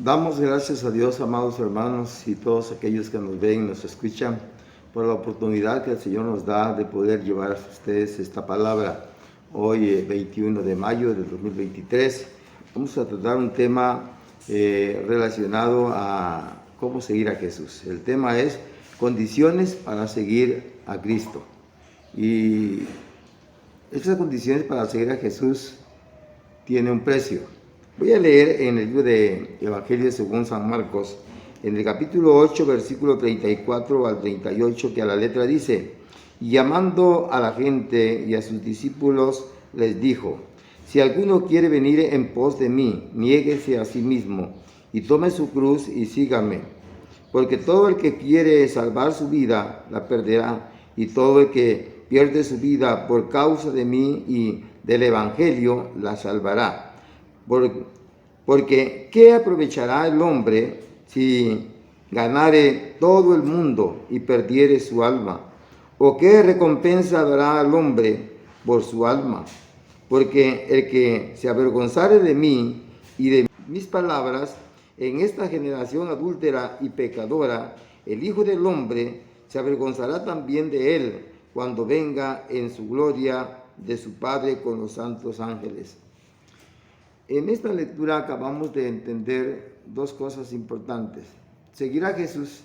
Damos gracias a Dios, amados hermanos, y todos aquellos que nos ven y nos escuchan, por la oportunidad que el Señor nos da de poder llevar a ustedes esta palabra. Hoy, 21 de mayo del 2023, vamos a tratar un tema relacionado a cómo seguir a Jesús. El tema es condiciones para seguir a Cristo. Y estas condiciones para seguir a Jesús tienen un precio. Voy a leer en el libro de Evangelio según San Marcos, en el capítulo 8, versículo 34 al 38, que a la letra dice: y llamando a la gente y a sus discípulos, les dijo: si alguno quiere venir en pos de mí, niéguese a sí mismo, y tome su cruz y sígame. Porque todo el que quiere salvar su vida, la perderá, y todo el que pierde su vida por causa de mí y del Evangelio, la salvará. Porque ¿qué aprovechará el hombre si ganare todo el mundo y perdiere su alma? ¿O qué recompensa dará al hombre por su alma? Porque el que se avergonzare de mí y de mis palabras en esta generación adúltera y pecadora, el Hijo del Hombre se avergonzará también de él cuando venga en su gloria de su Padre con los santos ángeles. En esta lectura acabamos de entender dos cosas importantes. Seguir a Jesús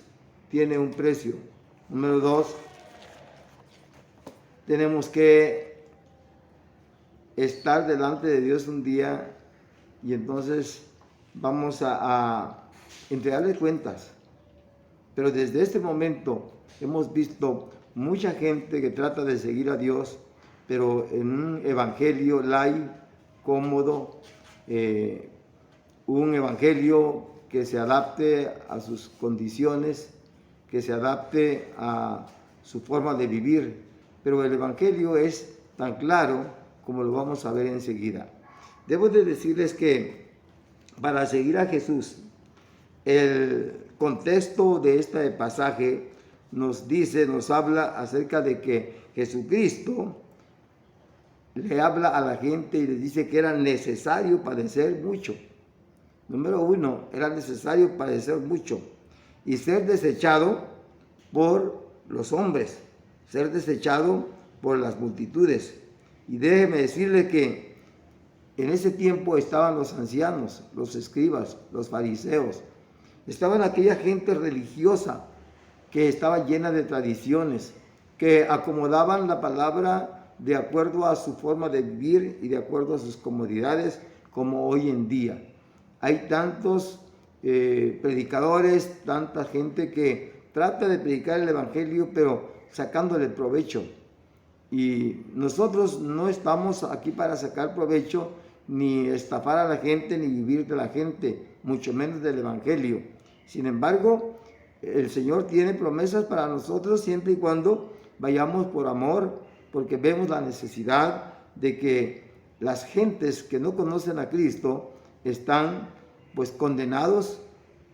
tiene un precio. Número 2, tenemos que estar delante de Dios un día y entonces vamos a entregarle cuentas. Pero desde este momento hemos visto mucha gente que trata de seguir a Dios, pero en un evangelio light, cómodo, un evangelio que se adapte a sus condiciones, que se adapte a su forma de vivir. Pero el evangelio es tan claro como lo vamos a ver enseguida. Debo de decirles que para seguir a Jesús, el contexto de este pasaje nos habla acerca de que Jesucristo le habla a la gente y le dice que era necesario padecer mucho. Número 1, era necesario padecer mucho y ser desechado por los hombres, ser desechado por las multitudes. Y déjeme decirle que en ese tiempo estaban los ancianos, los escribas, los fariseos, estaban aquella gente religiosa que estaba llena de tradiciones, que acomodaban la palabra de acuerdo a su forma de vivir y de acuerdo a sus comodidades, como hoy en día. Hay tantos predicadores, tanta gente que trata de predicar el evangelio, pero sacándole provecho. Y nosotros no estamos aquí para sacar provecho, ni estafar a la gente, ni vivir de la gente, mucho menos del evangelio. Sin embargo, el Señor tiene promesas para nosotros siempre y cuando vayamos por amor, porque vemos la necesidad de que las gentes que no conocen a Cristo están pues condenados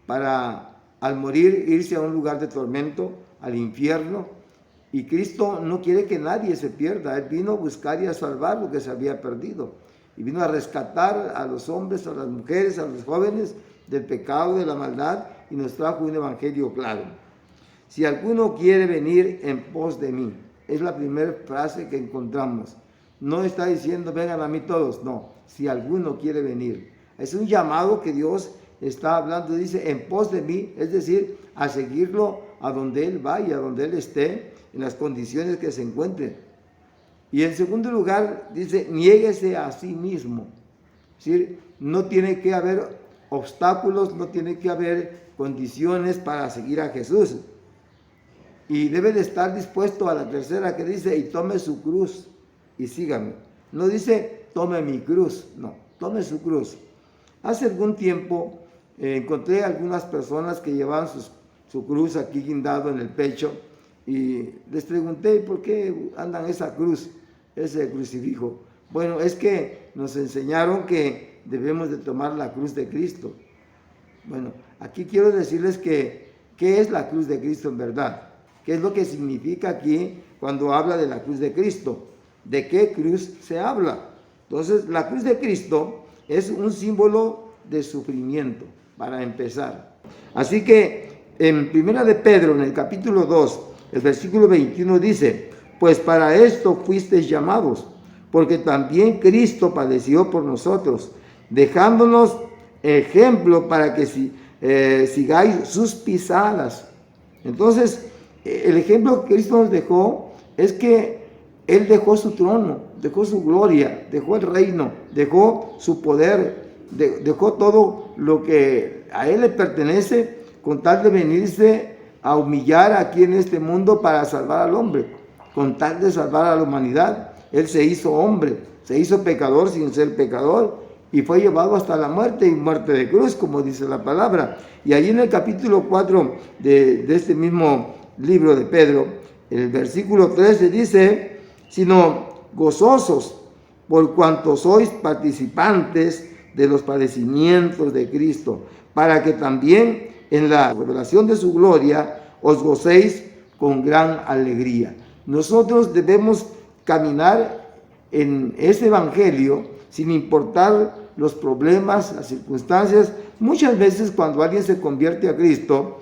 para al morir irse a un lugar de tormento, al infierno. Y Cristo no quiere que nadie se pierda. Él vino a buscar y a salvar lo que se había perdido. Y vino a rescatar a los hombres, a las mujeres, a los jóvenes del pecado, de la maldad, y nos trajo un evangelio claro. Si alguno quiere venir en pos de mí, es la primera frase que encontramos. No está diciendo vengan a mí todos, no. Si alguno quiere venir. Es un llamado que Dios está hablando, dice en pos de mí, es decir, a seguirlo a donde Él vaya, a donde Él esté, en las condiciones que se encuentre. Y en segundo lugar, dice, niéguese a sí mismo. Es decir, no tiene que haber obstáculos, no tiene que haber condiciones para seguir a Jesús. Y debe de estar dispuesto a la tercera que dice, y tome su cruz y sígame. No dice, tome mi cruz, no, tome su cruz. Hace algún tiempo encontré algunas personas que llevaban su cruz aquí guindado en el pecho y les pregunté, ¿por qué andan esa cruz, ese crucifijo? Bueno, es que nos enseñaron que debemos de tomar la cruz de Cristo. Bueno, aquí quiero decirles que, ¿qué es la cruz de Cristo en verdad? ¿Qué es lo que significa aquí cuando habla de la cruz de Cristo? ¿De qué cruz se habla? Entonces, la cruz de Cristo es un símbolo de sufrimiento. para empezar. Así que en Primera de Pedro, en el capítulo 2, el versículo 21 dice: pues para esto fuisteis llamados, porque también Cristo padeció por nosotros, dejándonos ejemplo para que sigáis sus pisadas. Entonces, el ejemplo que Cristo nos dejó es que Él dejó su trono, dejó su gloria, dejó el reino, dejó su poder, dejó todo lo que a Él le pertenece, con tal de venirse a humillar aquí en este mundo para salvar al hombre, con tal de salvar a la humanidad. Él se hizo hombre, se hizo pecador sin ser pecador, y fue llevado hasta la muerte, y muerte de cruz, como dice la palabra. Y allí en el capítulo 4 de este mismo libro de Pedro, el versículo 13 dice: sino gozosos por cuanto sois participantes de los padecimientos de Cristo, para que también en la revelación de su gloria os gocéis con gran alegría. Nosotros debemos caminar en ese evangelio sin importar los problemas, las circunstancias. Muchas veces cuando alguien se convierte a Cristo,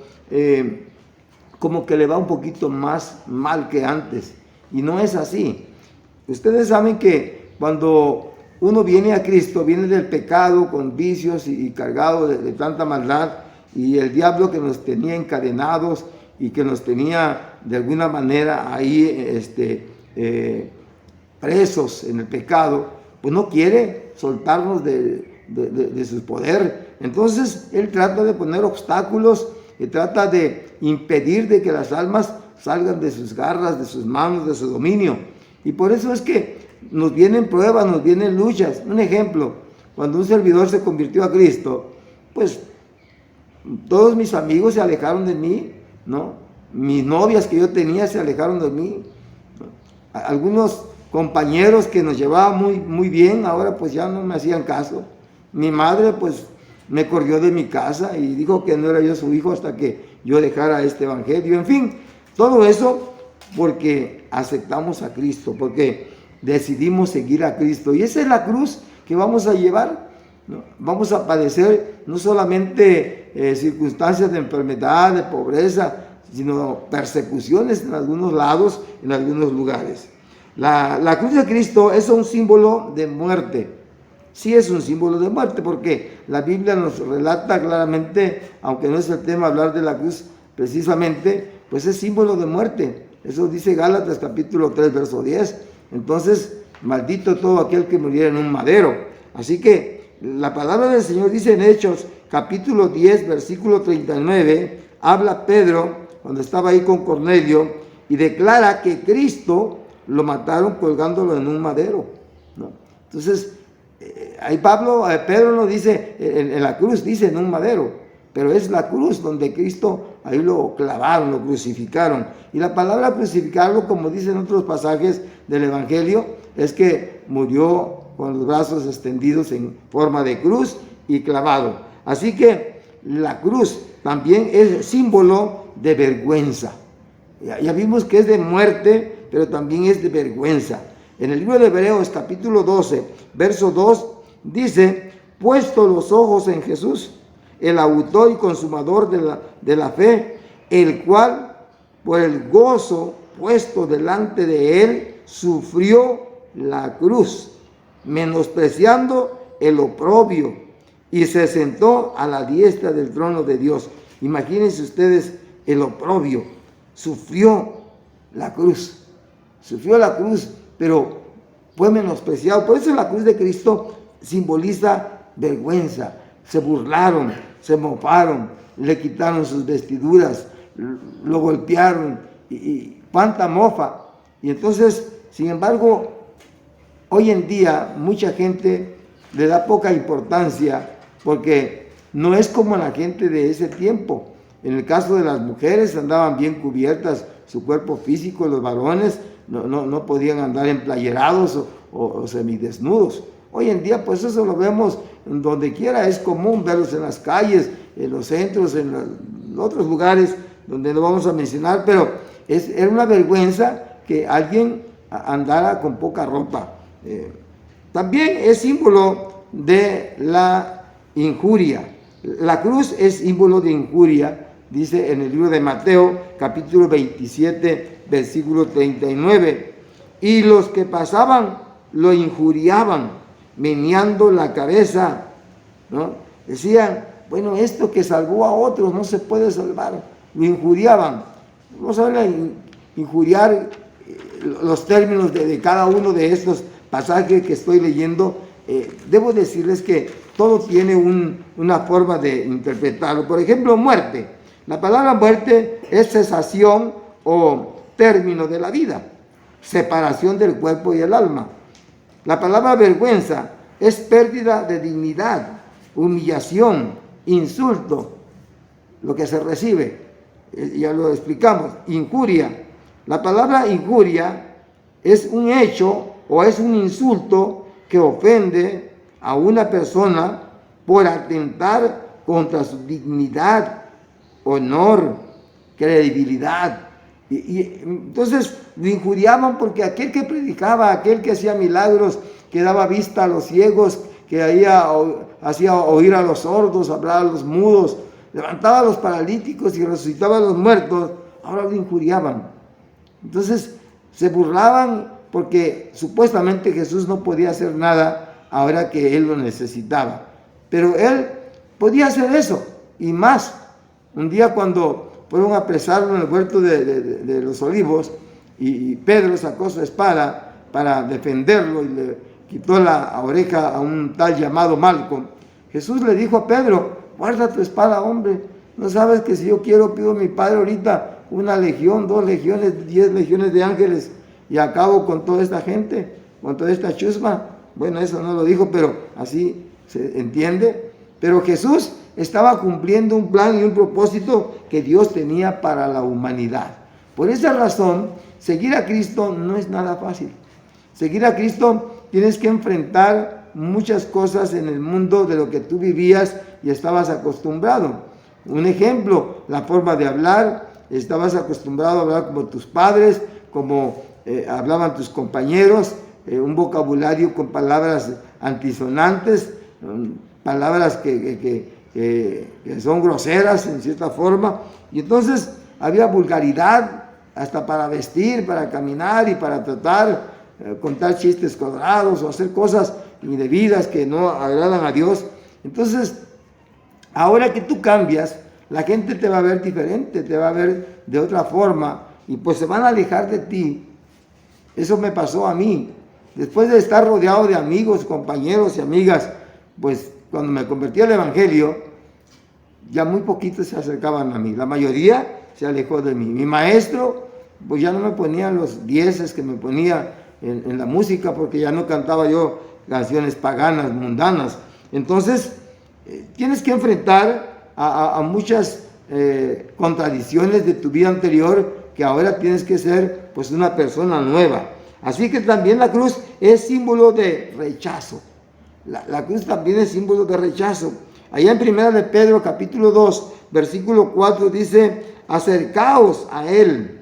como que le va un poquito más mal que antes, y no es así. Ustedes saben que cuando uno viene a Cristo, viene del pecado con vicios y cargado de tanta maldad, y el diablo que nos tenía encadenados y que nos tenía de alguna manera ahí presos en el pecado, pues no quiere soltarnos de su poder. Entonces Él trata de poner obstáculos y trata de impedir de que las almas salgan de sus garras, de sus manos, de su dominio. Y por eso es que nos vienen pruebas, nos vienen luchas. Un ejemplo: cuando un servidor se convirtió a Cristo, pues todos mis amigos se alejaron de mí, ¿no? Mis novias que yo tenía se alejaron de mí, ¿no? Algunos compañeros que nos llevaban muy bien, ahora pues ya no me hacían caso. Mi madre pues me corrió de mi casa y dijo que no era yo su hijo hasta que yo dejara este evangelio. En fin, todo eso porque aceptamos a Cristo, porque decidimos seguir a Cristo. Y esa es la cruz que vamos a llevar, ¿no? Vamos a padecer no solamente circunstancias de enfermedad, de pobreza, sino persecuciones en algunos lados, en algunos lugares. La cruz de Cristo es un símbolo de muerte. Sí es un símbolo de muerte, porque la Biblia nos relata claramente, aunque no es el tema hablar de la cruz precisamente, pues es símbolo de muerte. Eso dice Gálatas capítulo 3, verso 10. Entonces, maldito todo aquel que muriera en un madero. Así que la palabra del Señor dice en Hechos capítulo 10, versículo 39, habla Pedro cuando estaba ahí con Cornelio y declara que Cristo lo mataron colgándolo en un madero, ¿no? Entonces, ahí Pedro no dice en la cruz, dice en un madero, pero es la cruz donde Cristo ahí lo clavaron, lo crucificaron. Y la palabra crucificarlo, como dicen otros pasajes del Evangelio, es que murió con los brazos extendidos en forma de cruz y clavado. Así que la cruz también es símbolo de vergüenza. Ya vimos que es de muerte, pero también es de vergüenza. En el libro de Hebreos capítulo 12, verso 2, dice: puesto los ojos en Jesús, el autor y consumador de la fe, el cual por el gozo puesto delante de él sufrió la cruz, menospreciando el oprobio, y se sentó a la diestra del trono de Dios. Imagínense ustedes el oprobio, sufrió la cruz, pero fue menospreciado. Por eso la cruz de Cristo simboliza vergüenza. Se burlaron, se mofaron, le quitaron sus vestiduras, lo golpearon, y cuánta mofa. Y entonces, sin embargo, hoy en día mucha gente le da poca importancia, porque no es como la gente de ese tiempo. En el caso de las mujeres, andaban bien cubiertas su cuerpo físico. Los varones no podían andar emplayerados o semidesnudos. Hoy en día, pues eso lo vemos en donde quiera. Es común verlos en las calles, en los centros, en otros lugares donde no vamos a mencionar, pero era una vergüenza que alguien andara con poca ropa. También es símbolo de la injuria. La cruz es símbolo de injuria, dice en el libro de Mateo, capítulo 27, versículo 39. Y los que pasaban lo injuriaban, meneando la cabeza, ¿no? Decían, bueno, esto que salvó a otros no se puede salvar. Lo injuriaban. Vamos a ver, injuriar los términos de cada uno de estos pasajes que estoy leyendo. Debo decirles que todo tiene una forma de interpretarlo. Por ejemplo, muerte. La palabra muerte es cesación o término de la vida, separación del cuerpo y el alma. La palabra vergüenza es pérdida de dignidad, humillación, insulto, lo que se recibe. Ya lo explicamos. Injuria. La palabra injuria es un hecho o es un insulto que ofende a una persona por atentar contra su dignidad, honor, credibilidad. Y entonces lo injuriaban porque aquel que predicaba, aquel que hacía milagros, que daba vista a los ciegos, que hacía oír a los sordos, hablaba a los mudos, levantaba a los paralíticos y resucitaba a los muertos, ahora lo injuriaban. Entonces se burlaban porque supuestamente Jesús no podía hacer nada ahora que él lo necesitaba. Pero él podía hacer eso y más. Un día cuando fueron a apresarlo en el huerto de los olivos y Pedro sacó su espada para defenderlo y le quitó la oreja a un tal llamado Malco, Jesús le dijo a Pedro, guarda tu espada, hombre. No sabes que si yo quiero pido a mi Padre ahorita una legión, 2 legiones, 10 legiones de ángeles y acabo con toda esta gente, con toda esta chusma. Bueno, eso no lo dijo, pero así se entiende. Pero Jesús estaba cumpliendo un plan y un propósito que Dios tenía para la humanidad. Por esa razón, seguir a Cristo no es nada fácil. Seguir a Cristo tienes que enfrentar muchas cosas en el mundo de lo que tú vivías y estabas acostumbrado. Un ejemplo, la forma de hablar. Estabas acostumbrado a hablar como tus padres, como hablaban tus compañeros, un vocabulario con palabras antisonantes, palabras que son groseras en cierta forma. Y entonces había vulgaridad hasta para vestir, para caminar y para tratar, contar chistes cuadrados o hacer cosas indebidas que no agradan a Dios. Entonces, ahora que tú cambias, la gente te va a ver diferente, te va a ver de otra forma y pues se van a alejar de ti. Eso me pasó a mí. Después de estar rodeado de amigos, compañeros y amigas, pues cuando me convertí al Evangelio, ya muy poquitos se acercaban a mí. La mayoría se alejó de mí. Mi maestro, pues ya no me ponía los 10 que me ponía en la música porque ya no cantaba yo canciones paganas, mundanas. Entonces, tienes que enfrentar a muchas contradicciones de tu vida anterior que ahora tienes que ser pues una persona nueva. Así que también la cruz es símbolo de rechazo. La cruz también es símbolo de rechazo. Allá en 1 de Pedro capítulo 2 versículo 4 dice, acercaos a él,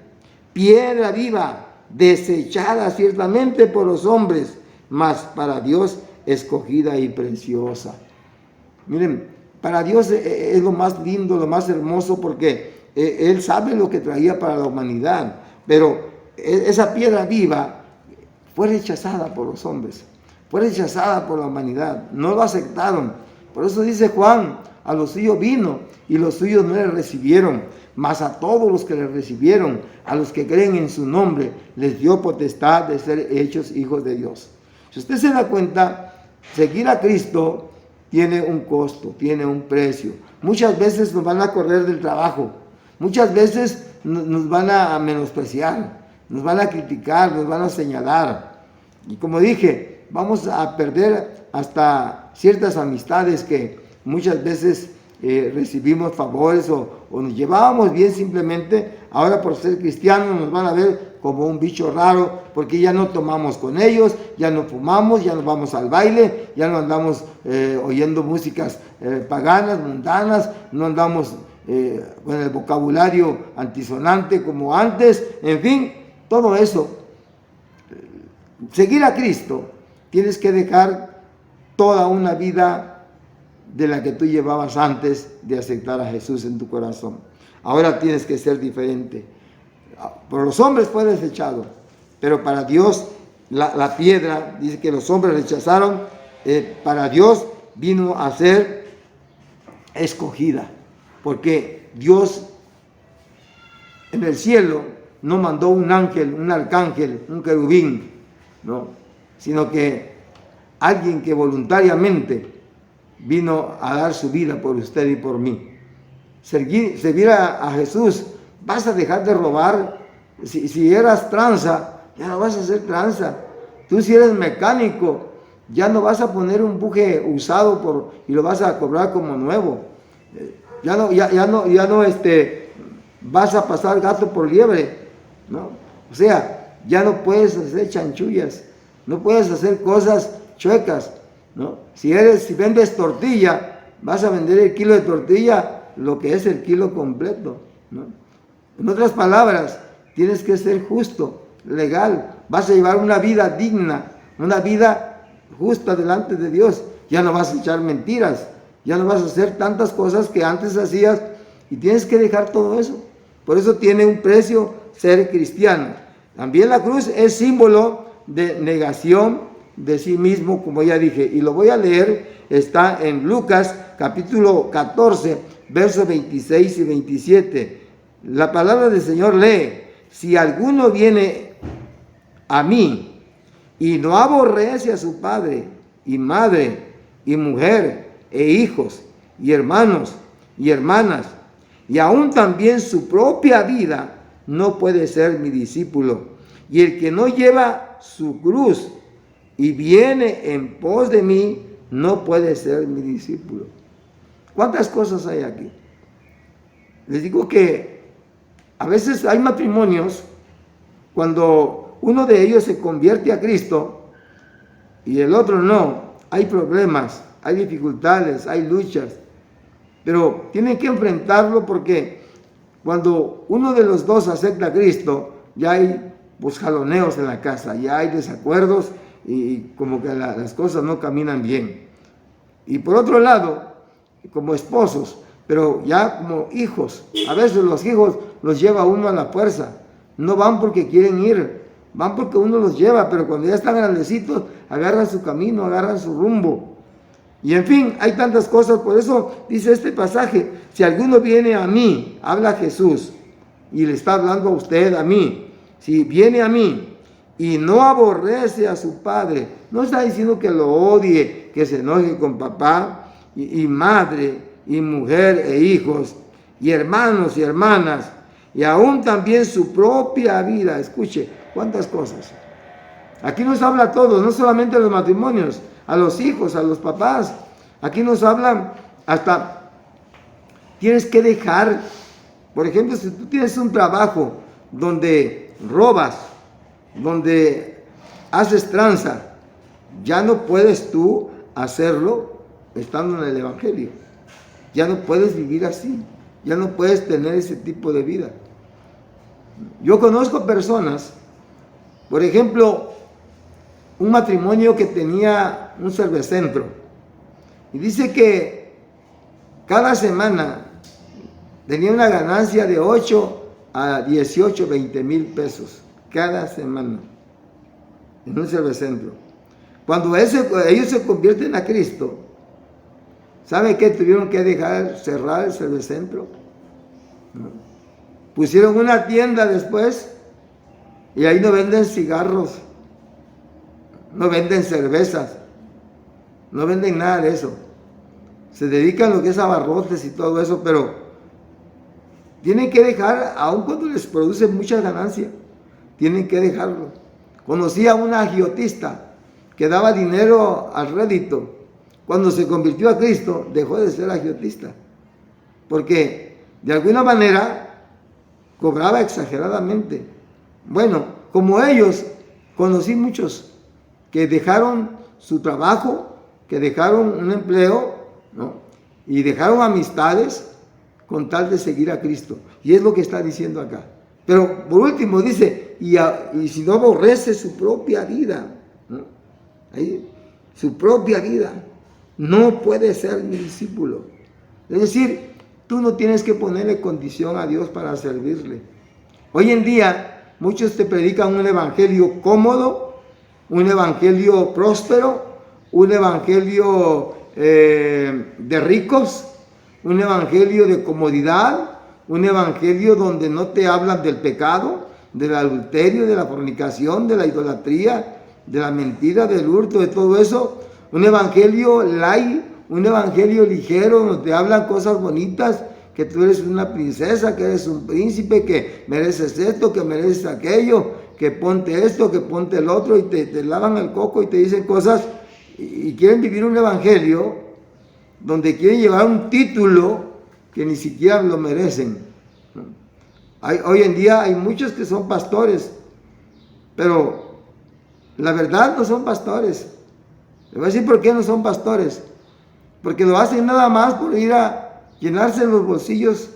piedra viva, desechada ciertamente por los hombres, mas para Dios escogida y preciosa. Miren, para Dios es lo más lindo, lo más hermoso, porque Él sabe lo que traía para la humanidad. Pero esa piedra viva fue rechazada por los hombres, fue rechazada por la humanidad, no lo aceptaron. Por eso dice Juan, a los suyos vino y los suyos no le recibieron, mas a todos los que le recibieron, a los que creen en su nombre, les dio potestad de ser hechos hijos de Dios. Si usted se da cuenta, seguir a Cristo tiene un costo, tiene un precio. Muchas veces nos van a correr del trabajo, muchas veces nos van a menospreciar, nos van a criticar, nos van a señalar. Y como dije, vamos a perder hasta ciertas amistades que muchas veces recibimos favores o nos llevábamos bien simplemente. Ahora por ser cristianos nos van a ver como un bicho raro, porque ya no tomamos con ellos, ya no fumamos, ya no vamos al baile, ya no andamos oyendo músicas paganas, mundanas, no andamos con el vocabulario antisonante como antes, en fin, todo eso. Seguir a Cristo, tienes que dejar toda una vida de la que tú llevabas antes de aceptar a Jesús en tu corazón. Ahora tienes que ser diferente. Por los hombres fue desechado, pero para Dios la piedra, dice que los hombres rechazaron, para Dios vino a ser escogida, porque Dios en el cielo no mandó un ángel, un arcángel, un querubín, no, sino que alguien que voluntariamente vino a dar su vida por usted y por mí. Servir a Jesús, vas a dejar de robar. Si eras tranza, ya no vas a ser tranza. Tú si eres mecánico, ya no vas a poner un buje usado y lo vas a cobrar como nuevo. Ya no vas a pasar gato por liebre, ¿no? O sea, ya no puedes hacer chanchullas, no puedes hacer cosas chuecas, ¿no? Si vendes tortilla, vas a vender el kilo de tortilla lo que es el kilo completo, ¿no? En otras palabras, tienes que ser justo, legal, vas a llevar una vida digna, una vida justa delante de Dios. Ya no vas a echar mentiras, ya no vas a hacer tantas cosas que antes hacías y tienes que dejar todo eso. Por eso tiene un precio ser cristiano. También la cruz es símbolo de negación de sí mismo, como ya dije, y lo voy a leer, está en Lucas capítulo 14, versos 26 y 27. La palabra del Señor lee: si alguno viene a mí y no aborrece a su padre y madre y mujer e hijos y hermanos y hermanas, y aún también su propia vida, no puede ser mi discípulo. Y el que no lleva su cruz y viene en pos de mí, no puede ser mi discípulo. ¿Cuántas cosas hay aquí? Les digo que a veces hay matrimonios cuando uno de ellos se convierte a Cristo y el otro no. Hay problemas, hay dificultades, hay luchas, pero tienen que enfrentarlo, porque cuando uno de los dos acepta a Cristo, ya hay jaloneos en la casa, ya hay desacuerdos y como que las cosas no caminan bien. Y por otro lado, como esposos, pero ya como hijos, a veces los hijos los lleva uno a la fuerza, no van porque quieren ir, van porque uno los lleva, pero cuando ya están grandecitos, agarran su camino, agarran su rumbo. Y en fin, hay tantas cosas. Por eso dice este pasaje: si alguno viene a mí, habla Jesús, y le está hablando a usted, a mí, si viene a mí y no aborrece a su padre, no está diciendo que lo odie, que se enoje con papá y madre y mujer e hijos y hermanos y hermanas, y aún también su propia vida. Escuche, cuántas cosas. Aquí nos habla a todos, no solamente a los matrimonios, a los hijos, a los papás. Aquí nos hablan hasta, tienes que dejar, por ejemplo, si tú tienes un trabajo donde robas, donde haces tranza, ya no puedes tú hacerlo estando en el Evangelio. Ya no puedes vivir así, ya no puedes tener ese tipo de vida. Yo conozco personas, por ejemplo, un matrimonio que tenía un cervecentro, y dice que cada semana tenía una ganancia de 8 a 18, 20 mil pesos cada semana en un cervecentro. Cuando ellos se convierten a Cristo, ¿saben qué? Tuvieron que cerrar el cervecentro, ¿no? Pusieron una tienda después y ahí no venden cigarros, no venden cervezas, no venden nada de eso. Se dedican a lo que es abarrotes y todo eso, pero tienen que dejar, aun cuando les produce mucha ganancia, tienen que dejarlo. Conocí a una agiotista que daba dinero al rédito. Cuando se convirtió a Cristo, dejó de ser agiotista, porque de alguna manera cobraba exageradamente. Bueno, como ellos, conocí muchos que dejaron su trabajo, que dejaron un empleo, ¿no? Y dejaron amistades con tal de seguir a Cristo. Y es lo que está diciendo acá. Pero por último dice, y si no aborrece su propia vida, ¿no? Ahí, su propia vida. no puedes ser mi discípulo. Es decir, tú no tienes que ponerle condición a Dios para servirle. Hoy en día, muchos te predican un evangelio cómodo, un evangelio próspero, un evangelio de ricos, un evangelio de comodidad, un evangelio donde no te hablan del pecado, del adulterio, de la fornicación, de la idolatría, de la mentira, del hurto, de todo eso. Un evangelio light, un evangelio ligero, donde te hablan cosas bonitas, que tú eres una princesa, que eres un príncipe, que mereces esto, que mereces aquello, que ponte esto, que ponte el otro, y te lavan el coco y te dicen cosas, y quieren vivir un evangelio donde quieren llevar un título que ni siquiera lo merecen. Hoy en día hay muchos que son pastores, pero la verdad no son pastores. Le voy a decir por qué no son pastores. Porque lo hacen nada más por ir a llenarse los bolsillos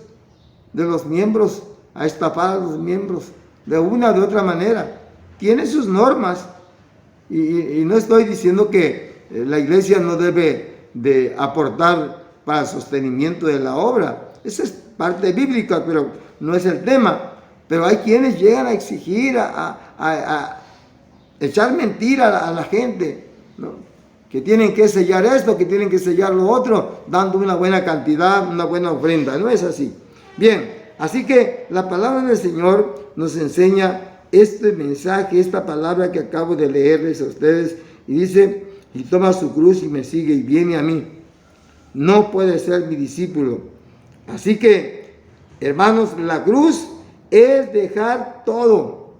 de los miembros, a estafar a los miembros de una o de otra manera. Tiene sus normas, y no estoy diciendo que la iglesia no debe de aportar para el sostenimiento de la obra. Esa es parte bíblica, pero no es el tema. Pero hay quienes llegan a exigir, a echar mentira a la gente, ¿no? Que tienen que sellar esto, que tienen que sellar lo otro, dando una buena cantidad, una buena ofrenda. No es así. Bien, así que la palabra del Señor nos enseña este mensaje, esta palabra que acabo de leerles a ustedes, y dice: y toma su cruz y me sigue y viene a mí. No puede ser mi discípulo. Así que, hermanos, la cruz es dejar todo.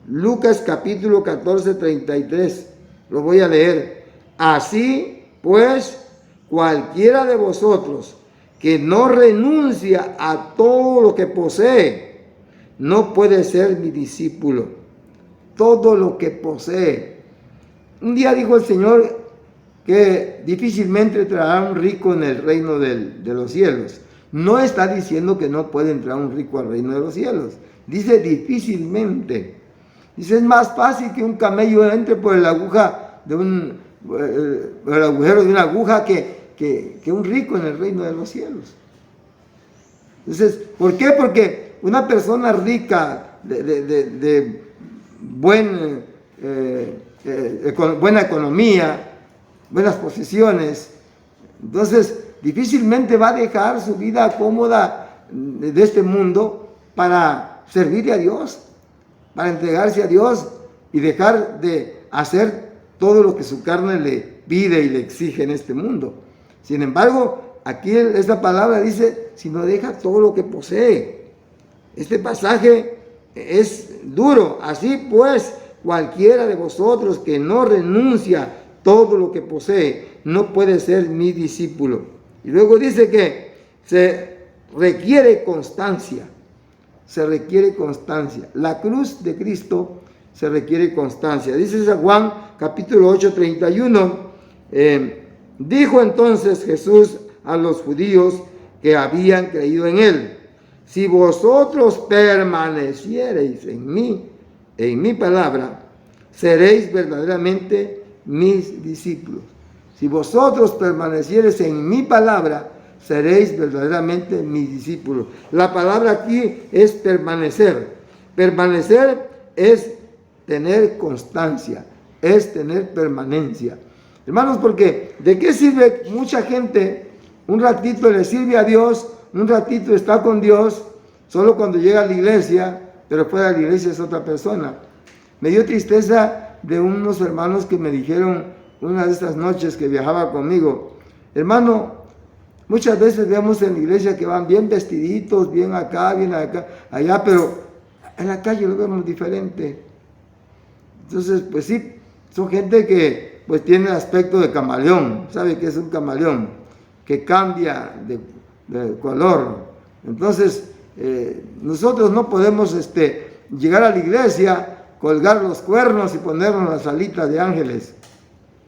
Lucas capítulo 14, 33. Lo voy a leer. Así pues, cualquiera de vosotros que no renuncia a todo lo que posee, no puede ser mi discípulo. Todo lo que posee. Un día dijo el Señor que difícilmente entrará un rico en el reino de los cielos. No está diciendo que no puede entrar un rico al reino de los cielos. Dice difícilmente. Dice, es más fácil que un camello entre por el aguja de el agujero de una aguja que un rico en el reino de los cielos. Entonces, ¿por qué? Porque una persona rica de buena economía, buenas posesiones, entonces difícilmente va a dejar su vida cómoda de este mundo para servirle a Dios, para entregarse a Dios y dejar de hacer todo lo que su carne le pide y le exige en este mundo. Sin embargo, aquí esta palabra dice, si no deja todo lo que posee. Este pasaje es duro. Así pues, cualquiera de vosotros que no renuncia todo lo que posee, no puede ser mi discípulo. Y luego dice que se requiere constancia. Se requiere constancia. La cruz de Cristo se requiere constancia. Dice San Juan capítulo 8, 31. Dijo entonces Jesús a los judíos que habían creído en él: si vosotros permaneciereis en mí, en mi palabra, seréis verdaderamente mis discípulos. Si vosotros permaneciereis en mi palabra, seréis verdaderamente mis discípulos. La palabra aquí es permanecer. Permanecer es tener constancia, es tener permanencia. Hermanos, porque ¿de qué sirve mucha gente? Un ratito le sirve a Dios, un ratito está con Dios, solo cuando llega a la iglesia, pero fuera de la iglesia es otra persona. Me dio tristeza de unos hermanos que me dijeron una de estas noches que viajaba conmigo: hermano, muchas veces vemos en la iglesia que van bien vestiditos, bien acá, allá, pero en la calle lo vemos diferente. Entonces, pues sí, son gente que pues tiene aspecto de camaleón. ¿Sabe qué es un camaleón? Que cambia de color. Entonces, nosotros no podemos llegar a la iglesia, colgar los cuernos y ponernos las alitas de ángeles.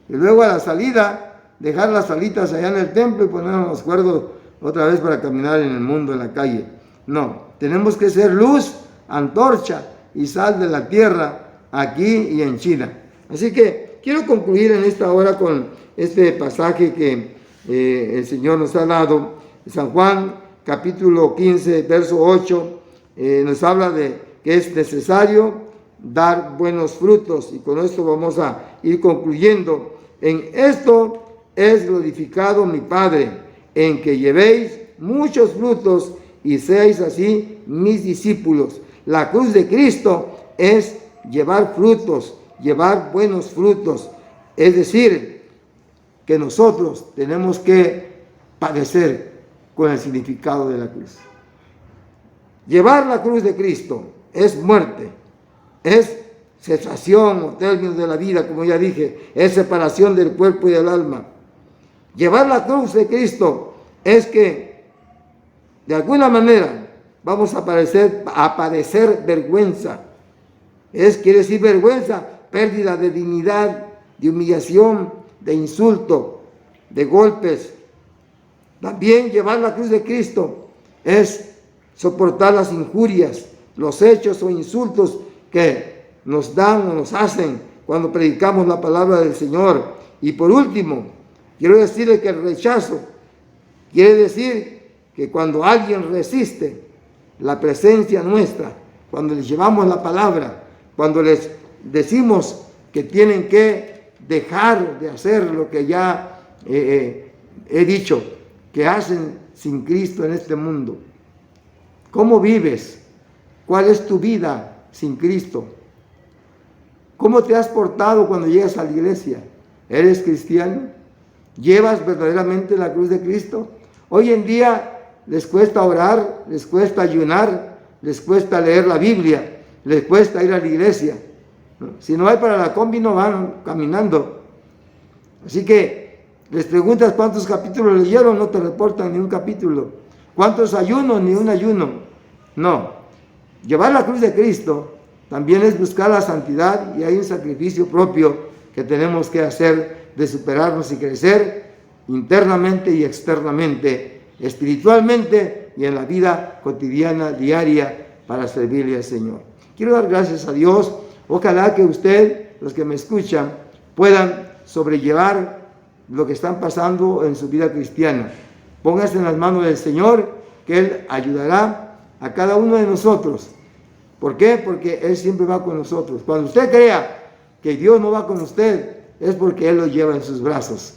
Y luego a la salida, dejar las alitas allá en el templo y ponernos los cuernos otra vez para caminar en el mundo, en la calle. No, tenemos que ser luz, antorcha y sal de la tierra, aquí y en China. Así que quiero concluir en esta hora con este pasaje que el Señor nos ha dado. San Juan capítulo 15, verso 8, nos habla de que es necesario dar buenos frutos, y con esto vamos a ir concluyendo. En esto es glorificado mi Padre, en que llevéis muchos frutos y seáis así mis discípulos. La cruz de Cristo es llevar frutos, llevar buenos frutos. Es decir, que nosotros tenemos que padecer con el significado de la cruz. Llevar la cruz de Cristo es muerte, es cesación o término de la vida, como ya dije, es separación del cuerpo y del alma. Llevar la cruz de Cristo es que de alguna manera vamos a padecer vergüenza. Quiere decir vergüenza, pérdida de dignidad, de humillación, de insulto, de golpes. También llevar la cruz de Cristo es soportar las injurias, los hechos o insultos que nos dan o nos hacen cuando predicamos la palabra del Señor. Y por último, quiero decirle que el rechazo quiere decir que cuando alguien resiste la presencia nuestra, cuando les llevamos la palabra, cuando les decimos que tienen que dejar de hacer lo que ya he dicho, que hacen sin Cristo en este mundo. ¿Cómo vives? ¿Cuál es tu vida sin Cristo? ¿Cómo te has portado cuando llegas a la iglesia? ¿Eres cristiano? ¿Llevas verdaderamente la cruz de Cristo? Hoy en día les cuesta orar, les cuesta ayunar, les cuesta leer la Biblia, les cuesta ir a la iglesia. Si no hay para la combi, no van caminando. Así que les preguntas cuántos capítulos leyeron, no te reportan ni un capítulo. ¿Cuántos ayunos? Ni un ayuno. No. Llevar la cruz de Cristo también es buscar la santidad, y hay un sacrificio propio que tenemos que hacer de superarnos y crecer internamente y externamente, espiritualmente y en la vida cotidiana, diaria, para servirle al Señor. Quiero dar gracias a Dios. Ojalá que usted, los que me escuchan, puedan sobrellevar lo que están pasando en su vida cristiana. Póngase en las manos del Señor, que Él ayudará a cada uno de nosotros. ¿Por qué? Porque Él siempre va con nosotros. Cuando usted crea que Dios no va con usted, es porque Él lo lleva en sus brazos.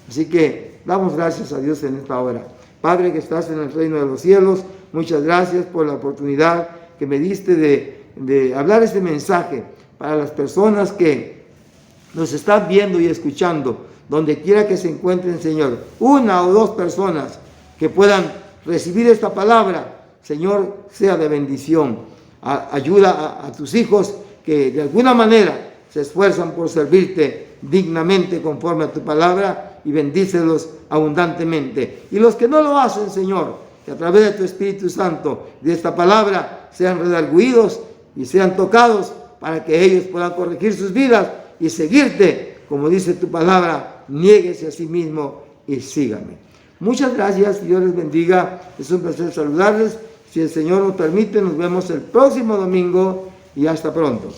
Así que damos gracias a Dios en esta hora. Padre que estás en el reino de los cielos, muchas gracias por la oportunidad que me diste de hablar este mensaje para las personas que nos están viendo y escuchando, donde quiera que se encuentren, Señor. Una o dos personas que puedan recibir esta palabra, Señor, sea de bendición. Ayuda a tus hijos que de alguna manera se esfuerzan por servirte dignamente conforme a tu palabra, y bendícelos abundantemente. Y los que no lo hacen, Señor, que a través de tu Espíritu Santo, de esta palabra, sean redarguidos y sean tocados para que ellos puedan corregir sus vidas y seguirte, como dice tu palabra, niéguese a sí mismo y sígame. Muchas gracias, Dios les bendiga, es un placer saludarles. Si el Señor nos permite, nos vemos el próximo domingo y hasta pronto.